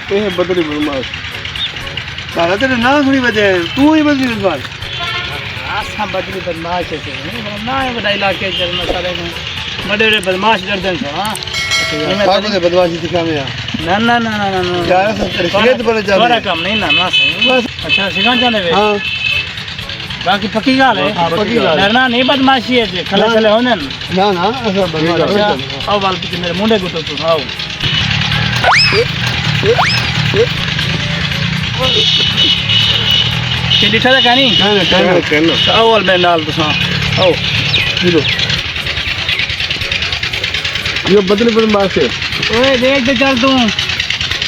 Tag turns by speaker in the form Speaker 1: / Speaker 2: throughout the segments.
Speaker 1: ये बदली बदमाश सारा तेरे ना थोड़ी वजह तू ही बदली बदमाश
Speaker 2: आसा बदली बदमाश है ना है बड़ा इलाके में सारे में बड़े बड़े बदमाश डरते हैं हां
Speaker 1: पागल है बदमाशी दिखा में
Speaker 2: ना ना ना ना ना
Speaker 1: यार शरीयत पर जा
Speaker 2: थोड़ा कम नहीं ना ना सही अच्छा सिखा चाहते वे
Speaker 1: हां
Speaker 2: बाकी पक्की गाल है
Speaker 1: पक्की गाल
Speaker 2: डरना नहीं बदमाशी है खले खले होने
Speaker 1: ना ना ऐसा बदमाश
Speaker 2: आओ बाल पीछे मेरे मुंडे को तो आओ के दिखा था कहानी
Speaker 1: कहना
Speaker 2: आओ वाल में डाल तो आओ
Speaker 1: लो ये बदली बदमाश है
Speaker 2: ओए देख तो चल तू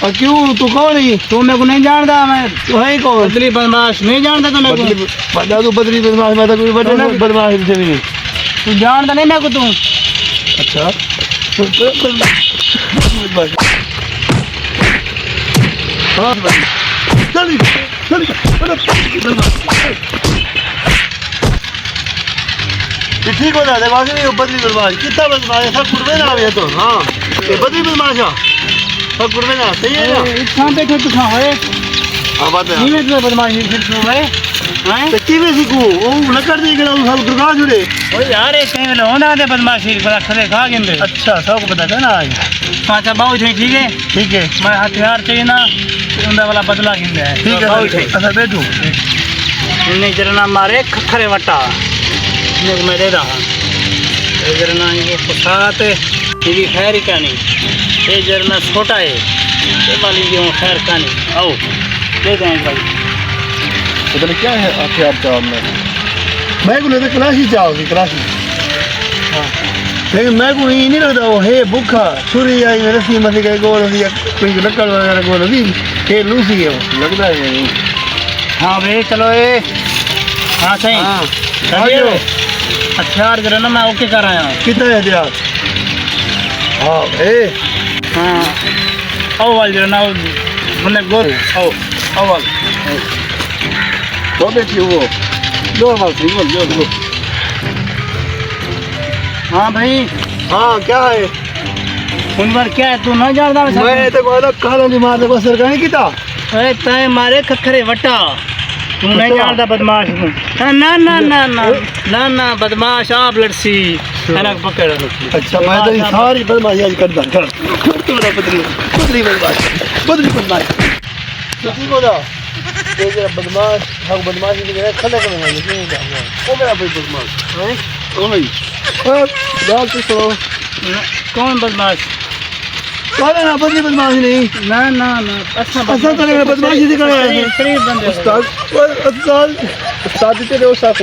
Speaker 1: और क्यों तू कौन है
Speaker 2: तू मेरे को नहीं जानता मैं
Speaker 1: तू है कौन
Speaker 2: बदली बदमाश नहीं जानता तो मेरे को
Speaker 1: बता तू बदली बदमाश मैं तो कोई बदमाश से नहीं
Speaker 2: तू जानता नहीं मेरे को तू
Speaker 1: अच्छा हाँ चली चली ठीक हो जाता है नहीं बदली बदमाश कितना बदमाश है सब कुर्बे ना आवे तो हाँ ये बदली बदमाश है सब कुर्बे ना सही है ना
Speaker 2: कहाँ बैठे तू कहाँ है
Speaker 1: हाँ बात है
Speaker 2: नहीं मैं तुम्हें बदमाशी सीखूँ भाई हैं
Speaker 1: तो की में सीखूँ वो न कर दी गया सब दुर्गा जुड़े
Speaker 2: ओ यार एक कहीं में होना दे बदमाशी बड़ा खड़े खा गिंदे
Speaker 1: अच्छा सबको पता है ना आज
Speaker 2: अच्छा बाबू ठीक है
Speaker 1: ठीक है
Speaker 2: मैं हथियार चाहिए ना उनका वाला बदला गिंदे है
Speaker 1: ठीक है अच्छा बैठो
Speaker 2: इन्हें जरना मारे खखरे वटा इन्हें मैं दे रहा ये जरना ये फसात ये खैर ही कहानी ये जरना छोटा है ये वाली जो खैर कहानी आओ दे दें भाई
Speaker 1: पता नहीं क्या है हथियार चाव में मैं को लेते क्लासी चाहोगी क्लासी हाँ लेकिन मैं को ये नहीं लगता वो है भूखा छुरी आई मेरे सी मसी का गोल होती है कोई लकड़ वगैरह गोल होती है लूसी है वो लगता है नहीं
Speaker 2: हाँ भाई चलो ये हाँ सही
Speaker 1: हाँ
Speaker 2: हथियार जरा ना मैं ओके कर आया हूँ
Speaker 1: कितना है हथियार हाँ भाई
Speaker 2: हाँ आओ वाल जरा ना मैंने गोल आओ आओ वाल
Speaker 1: तो बैठी वो लो वाल सिंगल लो
Speaker 2: हाँ भाई
Speaker 1: हाँ क्या है
Speaker 2: उन पर क्या है तू ना जानता
Speaker 1: मैं तो कहता काला नहीं मारने को सरकारी किता
Speaker 2: अरे तय मारे खखरे वटा तू नहीं जानता बदमाश तू ना ना ना ना ना ना बदमाश आप लड़सी है पकड़
Speaker 1: अच्छा मैं तो सारी बदमाशी आज करता कर तुम्हारा बदली बदली बदमाश बदली बदमाश सच्ची को ना ये जरा बदमाश हम बदमाशी के लिए खड़े करने वाले नहीं जाऊंगा वो मेरा भाई बदमाश है ओ भाई बात तो सुनो
Speaker 2: कौन बदमाश
Speaker 1: कौन ना बदली बदमाशी नहीं
Speaker 2: ना ना ना अच्छा
Speaker 1: तो बदमाशी दिखा रहा है
Speaker 2: शरीफ बंदे
Speaker 1: उस्ताद तेरे उस्ताद